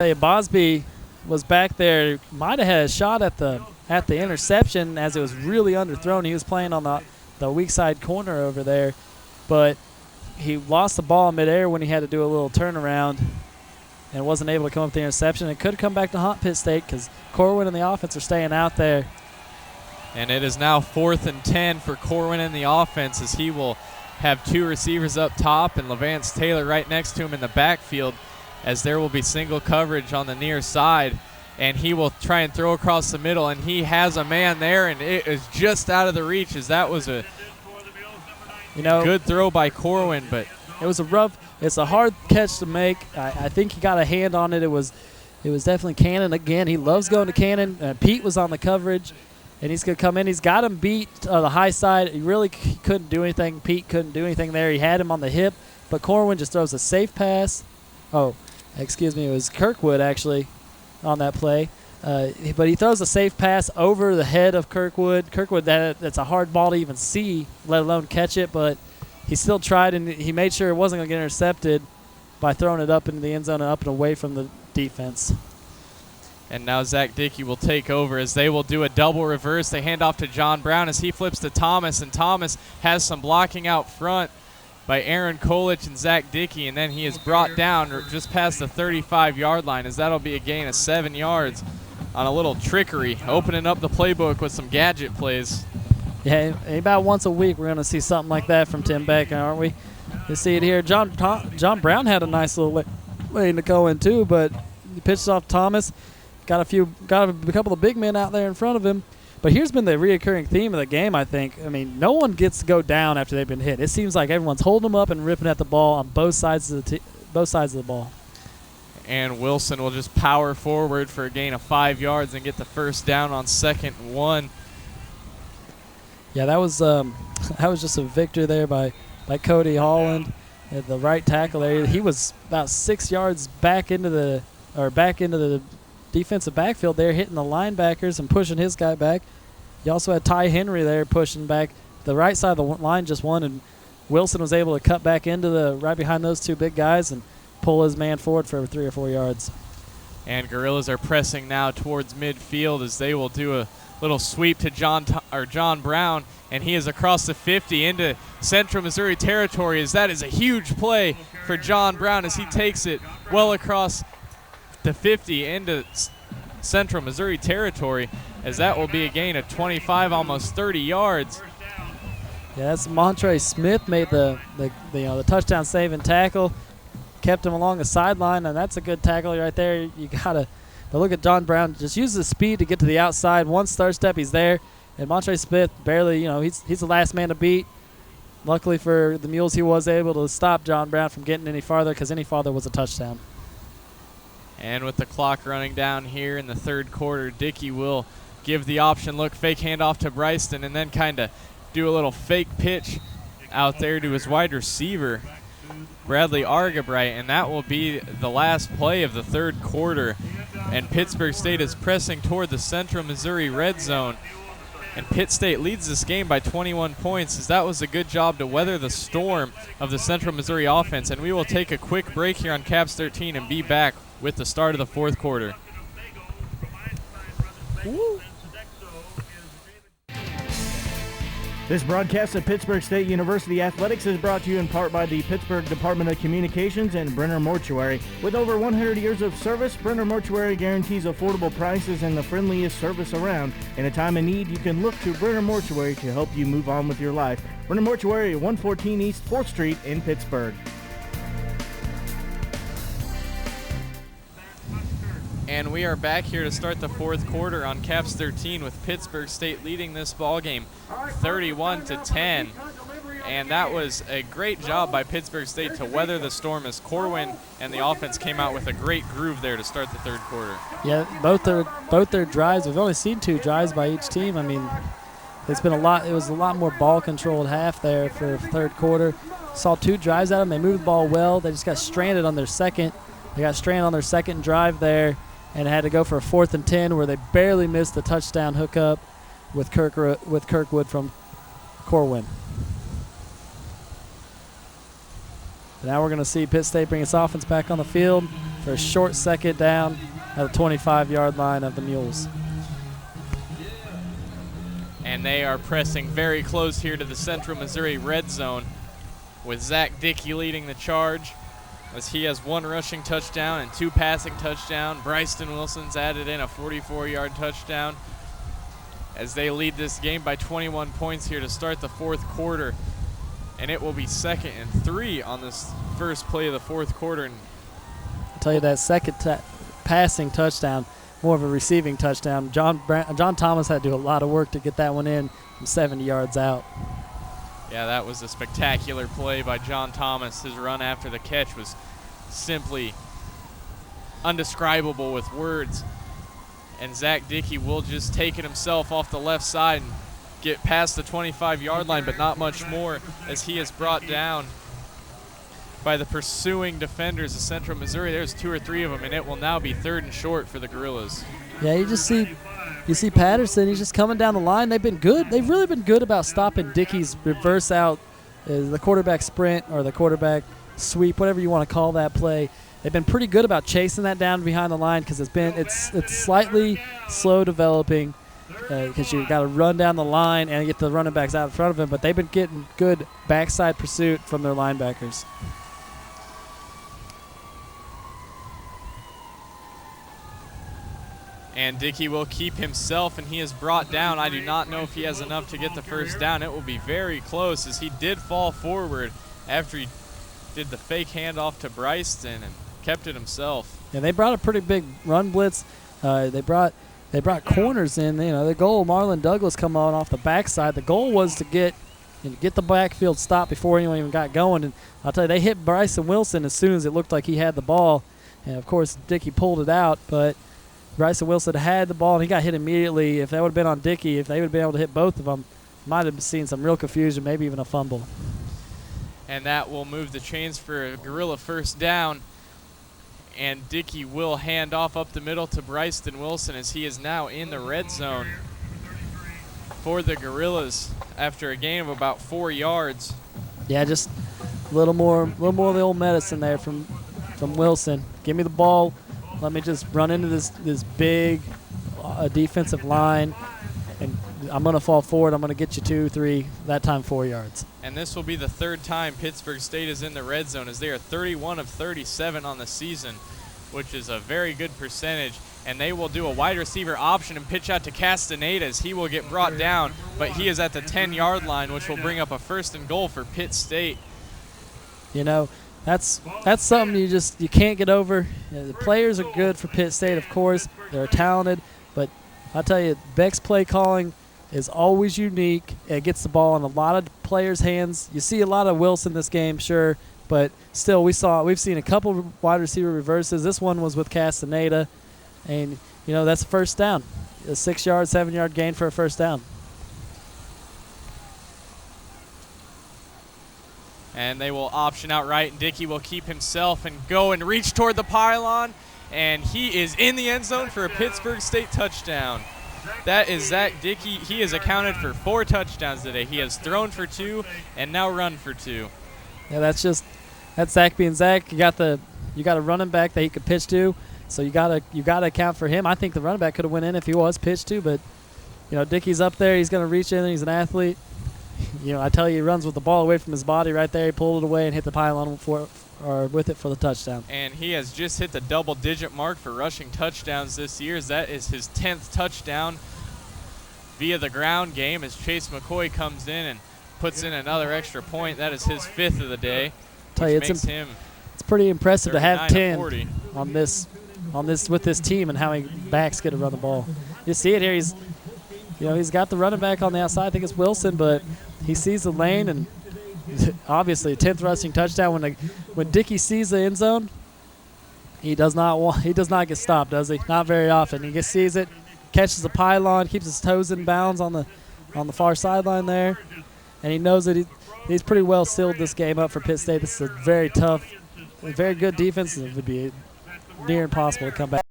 Hey, Bosby was back there, might have had a shot at the interception as it was really underthrown. He was playing on the weak side corner over there, but he lost the ball midair when he had to do a little turnaround and wasn't able to come up with the interception. It could come back to haunt Pitt State because Corwin and the offense are staying out there. And it is now 4th and 10 for Corwin and the offense as he will have two receivers up top and Levance Taylor right next to him in the backfield, as there will be single coverage on the near side, and he will try and throw across the middle, and he has a man there, and it is just out of the reach, as that was a good throw by Corwin, but it was it's a hard catch to make. I think he got a hand on it. It was definitely Cannon again. He loves going to Cannon. Pete was on the coverage, and he's going to come in. He's got him beat the high side. He really couldn't do anything. Pete couldn't do anything there. He had him on the hip, but Corwin just throws a safe pass. Oh, excuse me, it was Kirkwood actually on that play. But he throws a safe pass over the head of Kirkwood. Kirkwood, that's a hard ball to even see, let alone catch it, but he still tried, and he made sure it wasn't going to get intercepted by throwing it up into the end zone and up and away from the defense. And now Zach Dickey will take over as they will do a double reverse. They hand off to John Brown as he flips to Thomas, and Thomas has some blocking out front by Aaron Kolich and Zach Dickey, and then he is brought down just past the 35-yard line, as that'll be a gain of 7 yards on a little trickery, opening up the playbook with some gadget plays. Yeah, about once a week we're going to see something like that from Tim Beck, aren't we? You see it here. John Brown had a nice little lane to go in too, but he pitched off Thomas. Got a couple of big men out there in front of him. But here's been the reoccurring theme of the game, I think. I mean, no one gets to go down after they've been hit. It seems like everyone's holding them up and ripping at the ball on both sides of the ball. And Wilson will just power forward for a gain of 5 yards and get the first down on 2nd and 1. Yeah, that was just a victory there by Cody Holland at the right tackle area. He was about 6 yards back into the defensive backfield there, hitting the linebackers and pushing his guy back. You also had Ty Henry there pushing back. The right side of the line just won, and Wilson was able to cut back into right behind those two big guys and pull his man forward for 3 or 4 yards. And Gorillas are pressing now towards midfield as they will do a little sweep to John Brown, and he is across the 50 into Central Missouri territory, as that is a huge play for John Brown as he takes it well across the 50 into Central Missouri territory, as that will be a gain of 25, almost 30 yards. Yeah, that's Montre Smith made the touchdown saving tackle, kept him along the sideline, and that's a good tackle right there. You gotta, but look at John Brown, just uses the speed to get to the outside. One third step, he's there, and Montre Smith barely, he's the last man to beat. Luckily for the Mules, he was able to stop John Brown from getting any farther, because any farther was a touchdown. And with the clock running down here in the third quarter, Dickey will give the option look, fake handoff to Bryston, and then kind of do a little fake pitch out there to his wide receiver, Bradley Argabright, and that will be the last play of the third quarter. And Pittsburg State is pressing toward the Central Missouri red zone. And Pitt State leads this game by 21 points, as that was a good job to weather the storm of the Central Missouri offense. And we will take a quick break here on Caps 13 and be back with the start of the fourth quarter. Woo. This broadcast of Pittsburg State University Athletics is brought to you in part by the Pittsburgh Department of Communications and Brenner Mortuary. With over 100 years of service, Brenner Mortuary guarantees affordable prices and the friendliest service around. In a time of need, you can look to Brenner Mortuary to help you move on with your life. Brenner Mortuary, 114 East 4th Street in Pittsburgh. And we are back here to start the fourth quarter on Caps 13 with Pittsburg State leading this ball game 31-10. And that was a great job by Pittsburg State to weather the storm, as Corwin and the offense came out with a great groove there to start the third quarter. Yeah, both their drives. We've only seen 2 drives by each team. I mean, it's been a lot. It was a lot more ball controlled half there for third quarter. Saw 2 drives at them. They moved the ball well. They just got stranded on their second. They got stranded on their second drive there, and had to go for a 4th and 10 where they barely missed the touchdown hookup with Kirkwood from Corwin. Now we're going to see Pitt State bring its offense back on the field for for a short second down at the 25-yard line of the Mules. And they are pressing very close here to the Central Missouri red zone with Zach Dickey leading the charge as he has 1 rushing touchdown and 2 passing touchdowns. Bryston Wilson's added in a 44-yard touchdown as they lead this game by 21 points here to start the 4th quarter. And it will be 2nd and 3 on this first play of the 4th quarter. And I'll tell you that second passing touchdown, more of a receiving touchdown. John Thomas had to do a lot of work to get that one in from 70 yards out. yeah, that was a spectacular play by John Thomas. His run after the catch was simply undescribable with words. And Zach Dickey will just take it himself off the left side and get past the 25-yard line, but not much more, as he is brought down by the pursuing defenders of Central Missouri. There's 2 or 3 of them, and it will now be 3rd and short for the Gorillas. Yeah, you see Patterson. He's just coming down the line. They've been good. They've really been good about stopping Dickey's reverse out, the quarterback sprint or the quarterback sweep, whatever you want to call that play. They've been pretty good about chasing that down behind the line because it's slightly slow developing because you got to run down the line and get the running backs out in front of him. But they've been getting good backside pursuit from their linebackers. And Dickey will keep himself, and he is brought down. I do not know if he has enough to get the first down. It will be very close as he did fall forward after he did the fake handoff to Bryston and kept it himself. Yeah, they brought a pretty big run blitz. They brought corners in. You know, the goal, Marlon Douglas come on off the backside. The goal was to get the backfield stop before anyone even got going. And I'll tell you, they hit Bryson Wilson as soon as it looked like he had the ball. And, of course, Dickey pulled it out, but Bryson Wilson had the ball, and he got hit immediately. If that would have been on Dickey, if they would have been able to hit both of them, might have seen some real confusion, maybe even a fumble. And that will move the chains for a Gorilla first down. And Dickey will hand off up the middle to Bryston Wilson as he is now in the red zone for the Gorillas after a gain of about 4 yards. Yeah, just a little more of the old medicine there from Wilson. Give me the ball. Let me just run into this big defensive line, and I'm going to fall forward. I'm going to get you 2, 3, that time 4 yards. And this will be the 3rd time Pittsburg State is in the red zone as they are 31 of 37 on the season, which is a very good percentage. And they will do a wide receiver option and pitch out to Castaneda as he will get brought down, but he is at the 10-yard line, which will bring up a 1st and goal for Pitt State. You know, that's something you can't get over. You know, the players are good for Pitt State, of course. They're talented, but I'll tell you, Beck's play calling is always unique. It gets the ball in a lot of players' hands. You see a lot of Wilson this game, sure, but still we've seen a couple of wide receiver reverses. This one was with Castaneda, and you know that's a first down, a 6-yard, 7-yard gain for a first down. And they will option out right, and Dickey will keep himself and go and reach toward the pylon, and he is in the end zone for a Pittsburg State touchdown. That is Zach Dickey. He has accounted for 4 touchdowns today. He has thrown for 2 and now run for 2. Yeah, that's Zach being Zach. You got a running back that he could pitch to, so you gotta account for him. I think the running back could have went in if he was pitched to, but you know Dickey's up there. He's gonna reach in. He's an athlete. You know, I tell you, he runs with the ball away from his body right there. He pulled it away and hit the pylon with it for the touchdown. And he has just hit the double-digit mark for rushing touchdowns this year. That is his 10th touchdown via the ground game as Chase McCoy comes in and puts in another extra point. That is his 5th of the day, which makes him it's pretty impressive to have 10 40. on this with this team and how many backs get to run the ball. You see it here. He's got the running back on the outside. I think it's Wilson, but he sees the lane, and obviously a 10th rushing touchdown. When Dickey sees the end zone, he does not get stopped, does he? Not very often. He just sees it, catches the pylon, keeps his toes in bounds on the far sideline there, and he knows that he's pretty well sealed this game up for Pitt State. This is a very tough, very good defense, and it would be near impossible to come back.